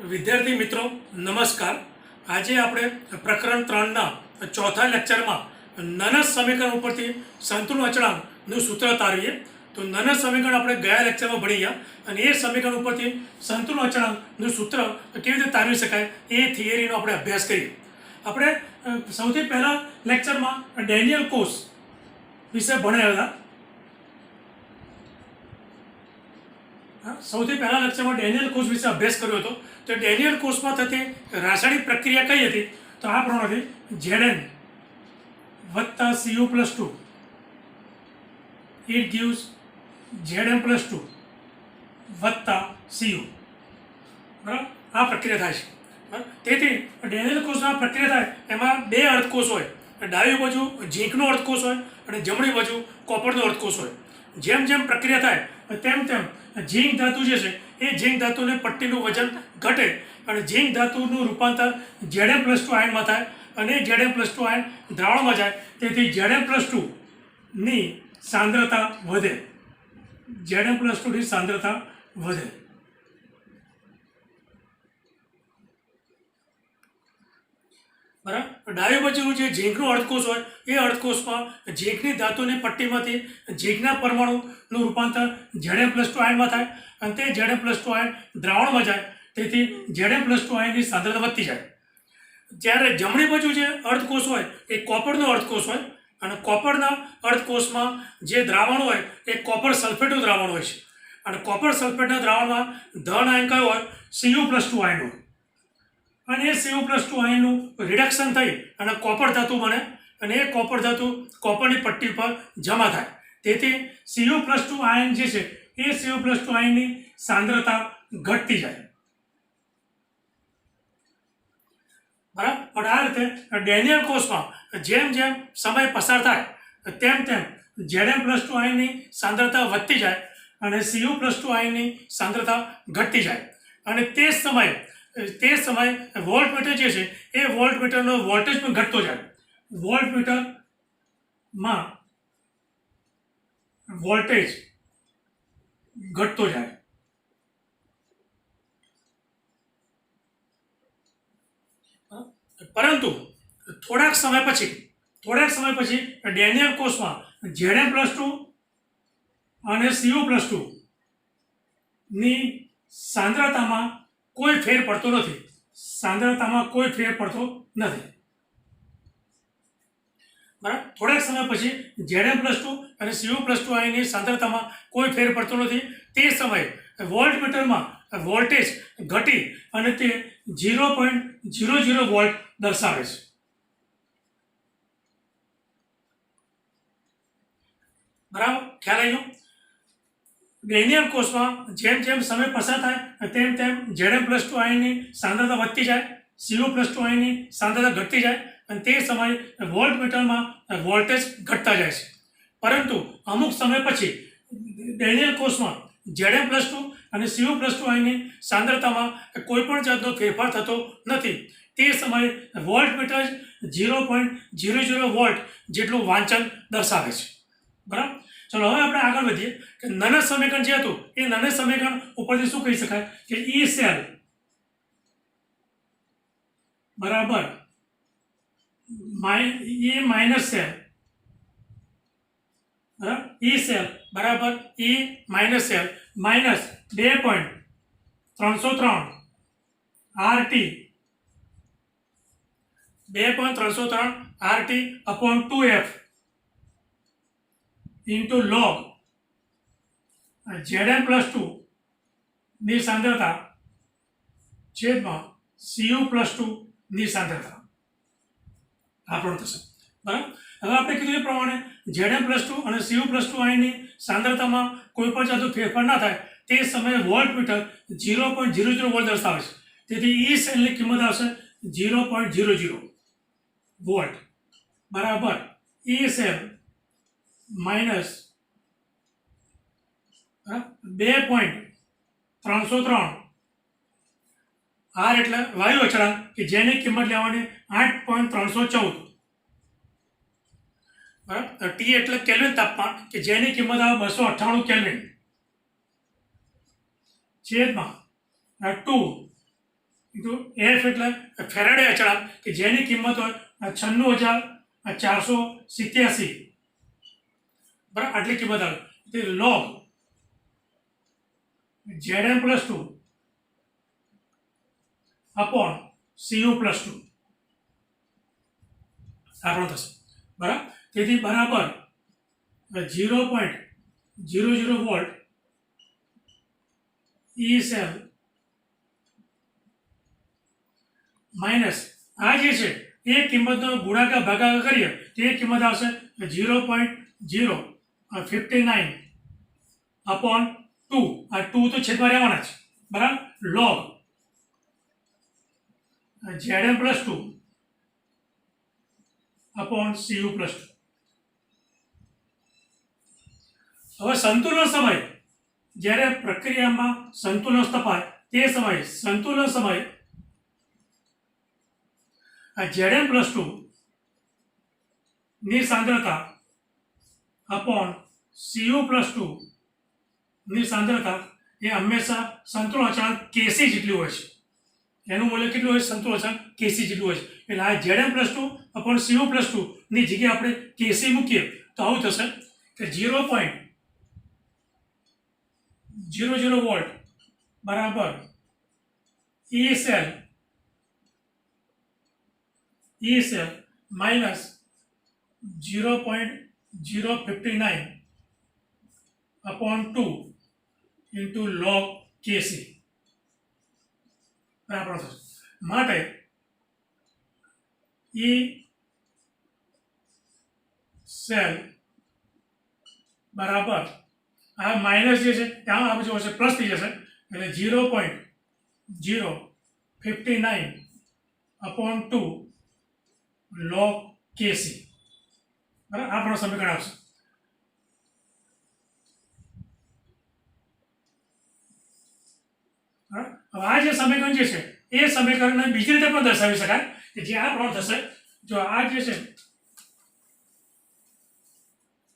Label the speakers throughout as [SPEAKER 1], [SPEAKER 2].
[SPEAKER 1] વિદ્યાર્થી મિત્રો નમસ્કાર। આજે આપણે પ્રકરણ 3ના ચોથા લેક્ચરમાં નનસ સમીકરણ ઉપરથી સંતુલન અચળાંકનું સૂત્ર તારવીએ। તો નનસ સમીકરણ આપણે ગયા લેક્ચરમાં ભણી ગયા અને એ સમીકરણ ઉપરથી સંતુલન અચળાંકનું સૂત્ર કેવી રીતે તારવી શકાય એ થિયરીનો આપણે અભ્યાસ કરીએ। આપણે સૌથી પહેલા લેક્ચરમાં ડેનિયલ કોસ વિશે ભણ્યા હતા। સૌથી પહેલા લેક્ચરમાં ડેનિયલ કોસ વિશે અભ્યાસ કર્યો હતો। તો ડેનિયલ કોસમાં થતી રાસાયણિક પ્રક્રિયા કઈ હતી? તો આ પ્રમાણે Zn વત્તા Cu+2 ઇટ ગીવ્સ Zn+2 વત્તા Cu, બરાબર? આ પ્રક્રિયા થાય છે, બરાબર? તેથી ડેનિયલ કોસમાં પ્રક્રિયા થાય એમાં બે અર્ધકોષ હોય, ડાબી બાજુ ઝીંકનો અર્ધકોષ હોય અને જમણી બાજુ કોપરનો અર્ધકોષ હોય। જેમ જેમ પ્રક્રિયા થાય તેમ તેમ ઝીંક ધાતુ જે છે એ ઝીંક ધાતુને પટ્ટીનું વજન ઘટે અને ઝીંક ધાતુનું રૂપાંતર Zn+2 આયનમાં થાય અને Zn+2 આયન દ્રાવણમાં જાય। તેથી Zn+2 ની સાંદ્રતા વધે, Zn+2 ની સાંદ્રતા વધે, બરાબર? ડાબી બાજુનું જે ઝીંકનો અર્ધકોષ હોય એ અર્ધકોષમાં ઝીંકની ધાતુની પટ્ટીમાંથી ઝીંકના પરમાણુનું રૂપાંતર Zn+2 આયનમાં થાય અને તે Zn+2 આયન દ્રાવણમાં જાય। તેથી Zn+2 આયનની સાંદ્રતા વધતી જાય। જ્યારે જમણી બાજુ જે અર્ધકોષ હોય એ કોપરનો અર્ધકોષ હોય અને કોપરના અર્ધકોષમાં જે દ્રાવણ હોય એ કોપર સલ્ફેટનું દ્રાવણ હોય છે અને કોપર સલ્ફેટના દ્રાવણમાં ધન આયન કયો હોય? Cu+2 આયન હોય અને એ Cu+2 આયનનું રિડક્શન થઈ અને કોપર ધાતુ બને અને એ કોપર ધાતુ કોપરની પટ્ટી પર જમા થાય। તેથી Cu+2 આયન જે છે એ Cu+2 આયનની સાંદ્રતા ઘટતી જાય, બરાબર? પણ આ રીતે ડેનિયલ કોષમાં જેમ જેમ સમય પસાર થાય તેમ તેમ Zn+2 આયનની સાંદ્રતા વધતી જાય અને Cu+2 આયનની સાંદ્રતા ઘટતી જાય અને તે સમયે વોલ્ટમીટર જે છે એ વોલ્ટમીટરનો વોલ્ટેજ પણ ઘટતો જાય। વોલ્ટમીટરમાં વોલ્ટેજ ઘટતો જાય, પરંતુ થોડાક સમય પછી ડેનિયલ કોષમાં Zn+2 અને Cu+2 ની સાંદ્રતામાં કોઈ ફેર પડતો નથી, બરાબર? થોડાક સમય પછી Zn+2 અને Cu+2 આયનની સાંદ્રતામાં કોઈ ફેર પડતો નથી। તે સમયે વોલ્ટમીટરમાં વોલ્ટેજ ઘટી અને તે 0.00 વોલ્ટ દર્શાવે છે, બરાબર? ખ્યાલ આવી ગયો? ડેનિયલ કોષમાં જેમ જેમ સમય પસાર થાય તેમ તેમ Zn+2 આયનની સાંદ્રતા વધતી જાય, Cu+2 આયનની સાંદ્રતા ઘટતી જાય અને તે સમયે વોલ્ટમીટરમાં વોલ્ટેજ ઘટતા જાય છે। પરંતુ અમુક સમય પછી ડેનિયલ કોષમાં Zn+2 અને Cu+2 આયનની સાંદ્રતામાં કોઈ પણ જાતનો ફેરફાર થતો નથી। તે સમયે વોલ્ટમીટર 0.00 વોલ્ટ જેટલું વાંચન દર્શાવે છે, બરાબર? ચલો હવે આપણે આગળ વધીએ કે નનસ સમીકરણ જે હતું એ નનસ સમીકરણ ઉપરથી શું કહી શકાય કે E સેલ બરાબર E માઇનસ સેલ, બરાબર? E સેલ બરાબર E minus cell minus 2.303 RT 2.303 RT upon 2F into log Zn+2 ની સાંદ્રતા છેદમાં Cu+2 ની સાંદ્રતા આપણું થશે, બરાબર? હવે આપણે કીધું એ પ્રમાણે Zn+2 અને Cu+2 આયનની સાંદ્રતામાં કોઈ પણ જાતનો ફેરફાર ના થાય તે સમયે વોલ્ટમીટર 0.00 વોલ્ટ દર્શાવે છે। તેથી E સેલની કિંમત આવશે 0.00 વોલ્ટ બરાબર E સેલ માઇનસ 2.303 R એટલે વાયુ અચળાંક કે જેની કિંમત લેવાની 8.314, બરાબર? T એટલે કેલ્વિન તાપમાન કે જેની કિંમત આવે 298 કેલ્વિન છેદમાં 2 ઇન્ટુ એફ એટલે ફેરાડે અચળાંક કે જેની કિંમત હોય 96,487, બરાબર, આટલી કિંમત આવે. તે log Zm plus 2 upon Cu plus 2 આપણો થશે, બરાબર. તેથી બરાબર 0.00 વોલ્ટ E સેલ માઇનસ આ જે છે એ કિંમતનો ગુણાકાર ભાગાકાર કરીએ તો એ કિંમત આવશે 0.059 અપોન 2. આ 2 તો છેદમાં રહેવાના છે, બરાબર. Log Zm plus 2 upon Cu plus 2. હવે સંતુલન સમય, જ્યારે પ્રક્રિયામાં સંતુલન સ્થપાય તે સમયે સંતુલન સમય આ Zm પ્લસ 2 ની સાંદ્રતા અપોન Cu પ્લસ 2 ની સાંદ્રતા એ હંમેશા સંતુલન અચળાંક Kc જેટલી હોય છે. એનું મૂલ્ય કેટલું હોય? સંતુલન અચળાંક Kc જેટલું હોય છે. એટલે આ Zm plus 2 upon Cu plus 2 ની જગ્યાએ આપણે Kc મૂકીએ તો આવું થશે કે 0.00 વોલ્ટ બરાબર E cell minus 0.059 upon 2 into log Kc બરાબર થશે. માટે E સેલ બરાબર આ માઇનસ જે છે ત્યાં આ બાજુ હશે પ્લસ થઈ જશે એટલે 0.059 અપોન 2 લોગ Kc, બરાબર. આપણો સમીકરણ આવશે. હવે આ જે સમીકરણ જે છે એ સમીકરણને બીજી રીતે પણ દર્શાવી શકાય કે જે આ પ્રમાણે થશે. જો આ જે છે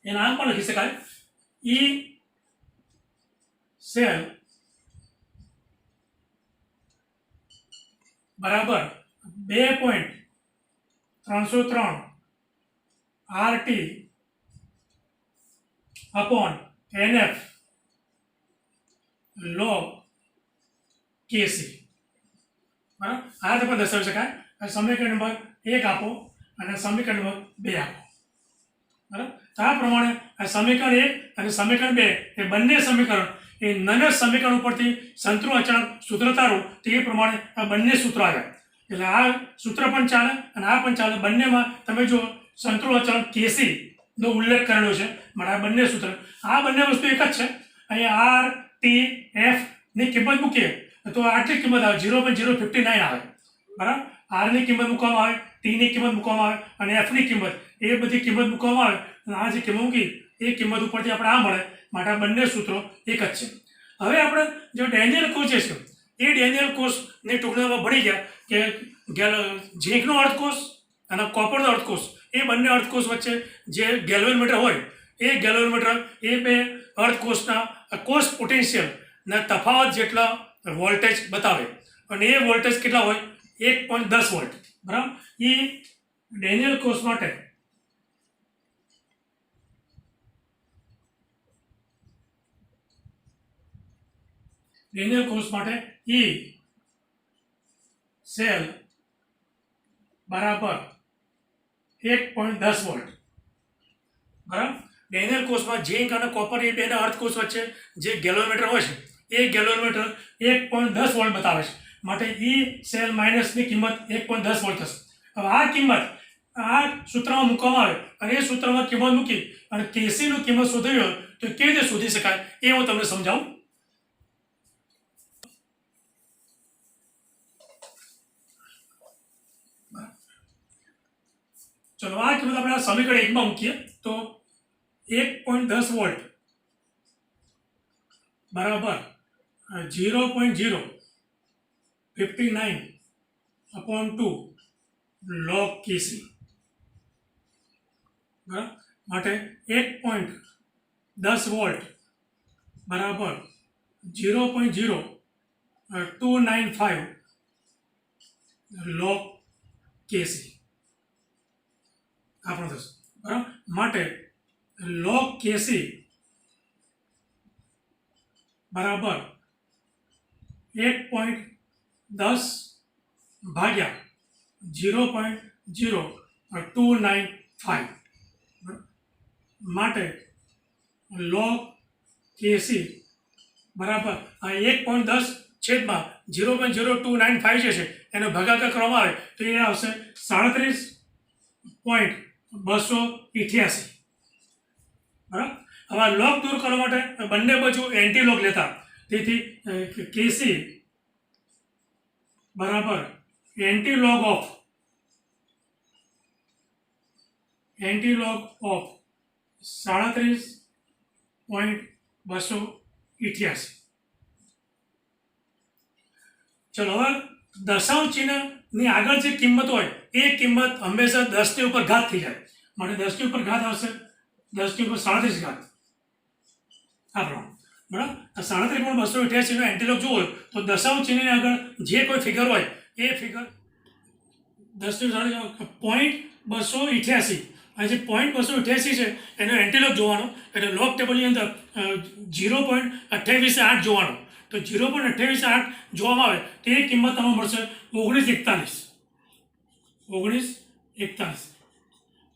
[SPEAKER 1] એના આમ પણ લખી શકાય E સેલ બરાબર 2.303 RT upon NF log Kc, બરાબર. આ રીતે પણ દર્શાવી શકાય. સમીકરણ નંબર 1 આપો અને સમીકરણ નંબર 2 આપો, બરાબર. તો આ પ્રમાણે આ સમીકરણ 1 અને સમીકરણ 2 એ બંને સમીકરણ એ નાના સમીકરણ ઉપરથી સંતુલન અચળાંક સૂત્ર તારો તો એ પ્રમાણે આ બંને સૂત્રો આવ્યા. એટલે આ સૂત્ર પણ ચાલે અને આ પણ ચાલે. બંનેમાં તમે જો સંતુલન અચળાંક Kc નો ઉલ્લેખ કરેલો છે. માટે આ બંને સૂત્ર, આ બંને વસ્તુ એક જ છે. અહીંયા R T F ની કિંમત મૂકીએ તો આટલી કિંમત આવે 0.059 આવે, બરાબર. R ની કિંમત મૂકવામાં આવે, T ની કિંમત મૂકવામાં આવે અને F ની કિંમત, એ બધી કિંમત મૂકવામાં આવે અને આ જે કિંમત મૂકી એ કિંમત ઉપરથી આપણે આ મળે. માટે આ બંને સૂત્રો એક જ છે. હવે આપણે જો ડેનિયલ કોષ જે છે એ ડેનિયલ કોષની ટૂંકમાં ભણી ગયા કે ઝીંકનો અર્ધકોષ અને કોપરનો અર્ધકોષ એ બંને અર્ધકોષ વચ્ચે જે ગેલ્વેનોમીટર હોય એ ગેલ્વેનોમીટર એ બે અર્ધકોષના કોષ પોટેન્શિયલના તફાવત જેટલા વોલ્ટેજ બતાવે અને એ વોલ્ટેજ કેટલા હોય? 1.10 વોલ્ટ, બરાબર. એ ડેનિયલ કોષ માટે E સેલ બરાબર 1.10 વોલ્ટ, બરાબર. ડેનિયલ કોષમાં ઝીંક અને કોપર એ બેના અર્ધકોષ વચ્ચે જે ગેલ્વેનોમીટર હોય છે એ ગેલ્વેનોમીટર 1.10 વોલ્ટ બતાવે છે. માટે E સેલ માઇનસની કિંમત 1.10 વોલ્ટ થશે. હવે આ કિંમત આ સૂત્રમાં મૂકવામાં આવે અને એ સૂત્રમાં કિંમત મૂકી અને Kc નું કિંમત શોધવી હોય તો કેવી રીતે શોધી શકાય એ હું તમને સમજાવું. ચલો આ કિંમત આપણે સમીકરણ 1 માં મૂકીએ તો 1.10 વોલ્ટ બરાબર 0.059 અપોન 2 લોગ Kc, બરાબર. માટે 1.10 વોલ્ટ બરાબર 0.0295 log kc આપણો થશે બરાબર. માટે log kc બરાબર 1.10 ભાગ્યા 0.0295 માટે log kc બરાબર આ 1.10 છેદમાં 0.0295 જે છે એનો ભાગાકાર કરવામાં આવે તો એ આવશે 37.288 બરાબર. હવે લોગ દૂર કરવા માટે બંને બાજુ એન્ટી લોગ લેતા, તેથી કેસી બરાબર એન્ટી લોગ ઓફ 37.288. ચલો હવે દશાંશ ચિહ્નની આગળ જે કિંમત હોય એ કિંમત હંમેશા 10 ની ઉપર ઘાત થઈ જાય, માટે 10 ની ઉપર ઘાત આવશે 10 ની ઉપર 37 ઘાત આ પ્રમાણે બરાબર. 37.288 નો એન્ટીલોગ જોવો હોય તો દશાંશ ચિહ્નની આગળ જે કોઈ ફિગર હોય એ ફિગર 10 ની 0.288 આ જે 0.288 છે એનો એન્ટીલોગ જોવાનો, એટલે લોગ ટેબલની અંદર 0.28 જોવાનો. તો 0.28 જોવામાં આવે તો એ કિંમત તમને મળશે 1941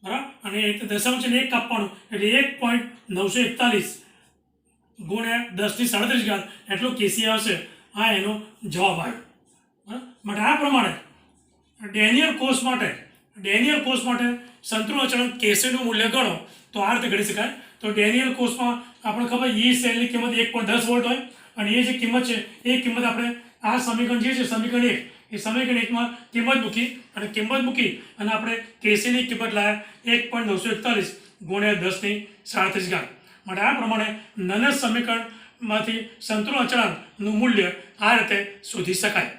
[SPEAKER 1] બરાબર. અને દશાંશ ચિહ્ન 1 કાપવાનું એટલે 1.941 ગુણ્યા 10 ની 37 ઘાત એટલો કેસી આવશે. આ એનો જવાબ આવ્યો બરાબર. માટે આ પ્રમાણે ડેનિયલ કોષ માટે સંતુલન અચળાંક કેસીનું મૂલ્ય ગણો તો આ રીતે ગણી શકાય. તો ડેનિયલ કોષમાં આપણે ખબર ઈ સેલની કિંમત 1.10 વોલ્ટ હોય અને એ જે કિંમત છે એ કિંમત આપણે આ સમીકરણ જે છે સમીકરણ 1 એ સમીકરણ 1માં કિંમત મૂકી અને આપણે કેસીની કિંમત લાવ્યા 1.941 ગુણ્યા 10 ની 37 ઘાત. માટે આ પ્રમાણે નાના સમીકરણમાંથી સંતુલન અચળાંકનું મૂલ્ય આ રીતે શોધી શકાય.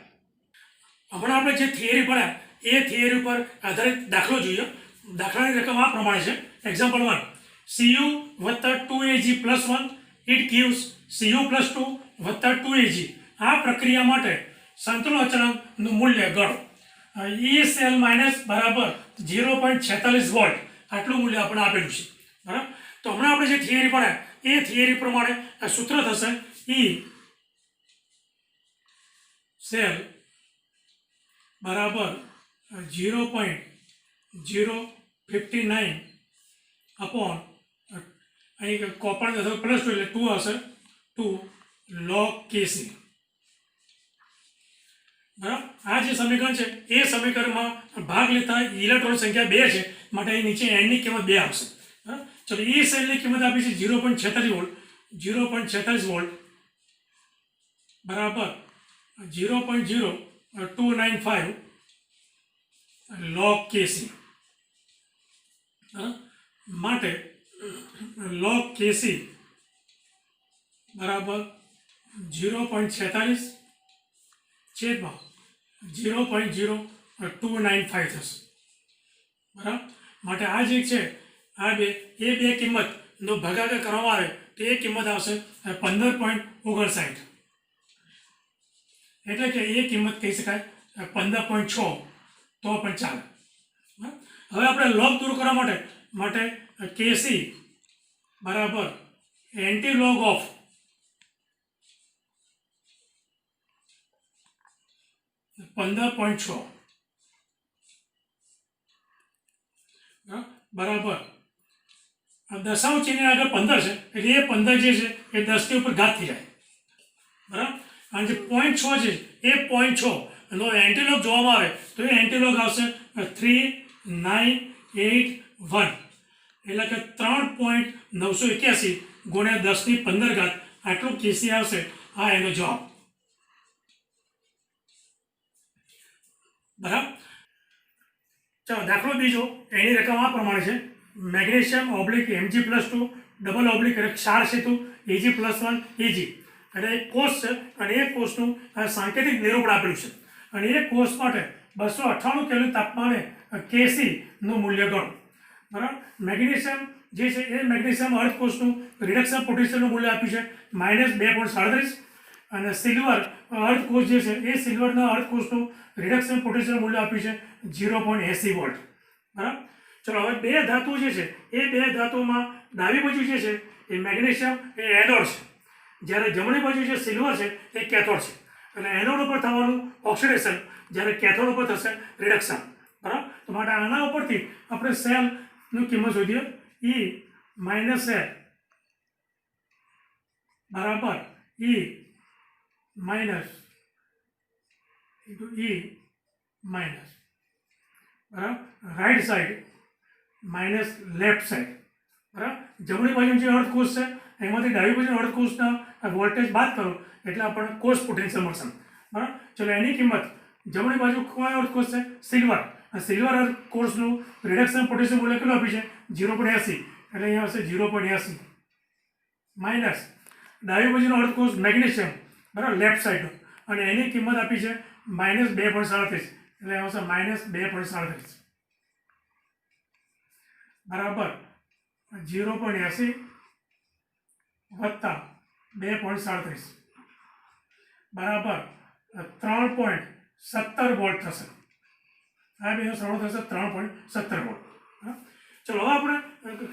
[SPEAKER 1] હમણાં આપણે જે થિયરી ભણ્યા એ થિયરી ઉપર આધારિત દાખલો જોઈએ. દાખલાની રકમ આ પ્રમાણે છે. એક્ઝામ્પલ 1, Cu વત્તા 2Ag plus 1 it gives Cu plus 2 વત્તા 2Ag. આ પ્રક્રિયા માટે સંતુલન અચળાંકનું મૂલ્ય ગણો. E સેલ માઇનસ બરાબર 0.46 વોલ્ટ આટલું મૂલ્ય આપણે આપેલું છે બરાબર. તો હમણાં આપણે જે થિયરી ભણ્યા એ થિયરી પ્રમાણે આ સૂત્ર થશે E સેલ બરાબર 0.059 અપોન અહીં કોપર પ્લસ 2 એટલે 2 હશે 2 log kc બરાબર. આ જે સમીકરણ છે એ સમીકરણમાં ભાગ લેતા ઇલેક્ટ્રોન સંખ્યા 2 છે, માટે અહીં નીચે n ની કિંમત 2 આવશે બરાબર. ચલો એ સેલની કિંમત આપી છે 0.46 વોલ્ટ બરાબર 0.0295 log kc માટે log kc બરાબર 0.46 છેદમાં 0.0295 થશે બરાબર. માટે આ જે છે આ બે કિંમતનો ભાગાકાર કરવામાં આવે તો એ કિંમત આવશે 15.59, એટલે કે એ કિંમત કહી શકાય 15.6 તો પણ ચાલે. હવે આપણે લોગ દૂર કરવા માટે કેસી બરાબર એન્ટી લોગ ઓફ 15.6 બરાબર. દશાંશ ચિહ્ન આગળ 15 છે એટલે એ 15 જે છે એ 10 ની ઉપર ઘાત થઈ જાય બરાબર. અને જે 0.6 છે એ 0.6 નો એન્ટીલોગ જોવામાં આવે તો એ એન્ટીલોગ આવશે 3981, એટલે કે 3.981 ગુણ્યા 10 ની 15 ઘાત આટલું કેસી આવશે. આ એનો જવાબ બરાબર. ચાલો દાખલો બીજો, એની રકમ આ પ્રમાણે છે. Magnesium oblique Mg+2 double oblique ક્ષાર સેતુ Ag+1 Ag એટલે એક કોષ છે અને એ કોષનું સાંકેતિક નિરૂપણ આપેલું છે. અને એ કોષ માટે 298 કેલ્વિન તાપમાને કેસી નું મૂલ્ય ગણો બરાબર. મેગ્નેશિયમ જે છે એ મેગ્નેશિયમ અર્ધકોષનું રિડક્શન પોટેન્શિયલનું મૂલ્ય આપ્યું છે -2.37, અને સિલ્વર અર્ધકોષ જે છે એ સિલ્વરના અર્ધકોષનું રિડક્શન પોટેન્શિયલ મૂલ્ય આપ્યું છે 0.80 વોલ્ટ. બરાબર. ચલો હવે બે ધાતુ જે છે એ બે ધાતુમાં ડાબી બાજુ જે છે એ મેગ્નેશિયમ એ એનોડ છે, જ્યારે જમણી બાજુ જે સિલ્વર છે એ કેથોડ છે. એટલે એનોડ ઉપર થવાનું ઓક્સિડેશન, જ્યારે કેથોડ ઉપર થશે રિડક્શન. બરાબર. તો માટે આના ઉપરથી આપણે સેલની કિંમત શોધીએ. E માઇનસ એલ બરાબર E માઇનસ E માઇનસ બરાબર right side minus left side. બરાબર. જમણી બાજુ જે અર્ધકોષ છે એમાંથી ડાબી બાજુ અર્ધકોષના વોલ્ટેજ બાદ કરો એટલે આપણને કોષ પોટેન્શિયલ મળશે. બરાબર. ચલો એની કિંમત જમણી બાજુ કયો અર્ધકોષ છે? સિલ્વર. આ સિલ્વર અર્ધકોષનું રિડક્શન પોટેન્શિયલ મૂલ્ય કેટલું આપ્યું છે? 0.80. એટલે અહીંયા આવશે 0.80 માઇનસ ડાબી બાજુનો અર્ધકોષ મેગ્નેશિયમ, બરાબર, લેફ્ટ સાઈડ, અને એની કિંમત આપી છે -2.37. એટલે આવશે -2.37 બરાબર 0.80 વત્તા 2.37 બરાબર 3.17 વોલ્ટ થશે. આ બેનો સરવાળો થશે 3.17 વોલ્ટ. ચલો હવે આપણે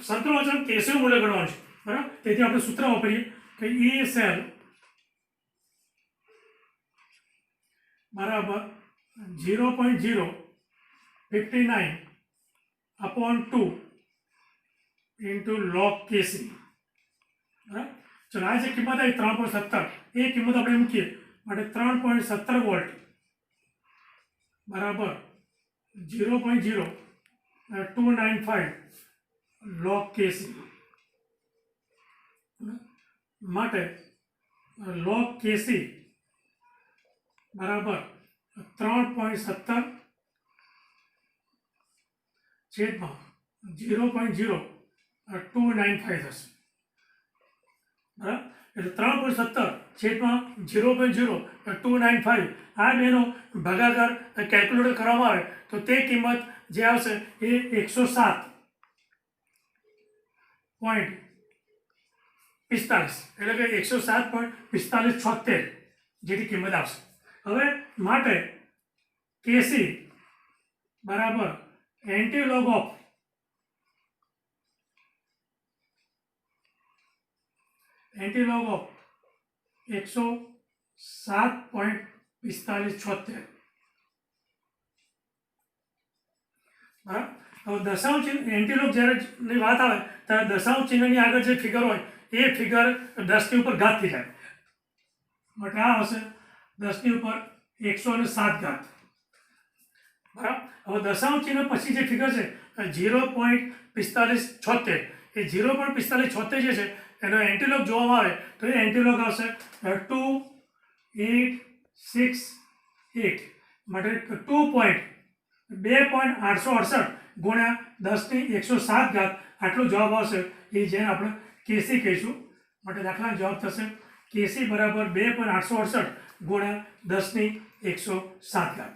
[SPEAKER 1] સંતુલન અચળાંક કેસીનું મૂલ્ય ગણવાનું છે. બરાબર. તેથી આપણે સૂત્ર વાપરીએ કે E સેલ બરાબર 0.059/2 ઇન્ટુ log KC. બરાબર. ચલો આ જે કિંમત આવી 3.17 એ કિંમત આપણે મૂકીએ માટે 3.17 વોલ્ટ બરાબર 0.0295 log KC માટે log KC બરાબર 3.17 છેદમાં 0.0295 થશે. બરાબર. એટલે 3.17 છેદમાં 0.0295 આ બેનો ભાગાકાર કેલ્ક્યુલેટર કરવામાં આવે તો તે કિંમત જે આવશે એ 107.45 એટલે કે 107.4576 જેની કિંમત આવશે. હવે માટે KC બરાબર એન્ટીલોગ ઓફ એન્ટીલોગ ઓફ 107.4576. બરાબર. હવે દશાંશ ચિહ્ન એન્ટીલોગ જ્યારે વાત આવે ત્યારે દશાંશ ચિહ્નની આગળ જે ફિગર હોય એ ફિગર 10ની ઉપર ઘાત થઈ જાય. માટે આ હશે 10ની ઉપર 107 બરાબર. હવે દશાંશ ચિહ્ન પછી જે ફિગર છે 0.4576 એ 0.4576 જે છે એનો એન્ટીલોગ જોવામાં આવે તો એ એન્ટીલોગ આવશે 2868 માટે 2.868 ગુણ્યા 10ની 107 આટલો જવાબ આવશે. એ જેને આપણે કેસી કહીશું. માટે દાખલાનો જવાબ થશે કેસી બરાબર 2.868 ગુણ્યા 10ની 107.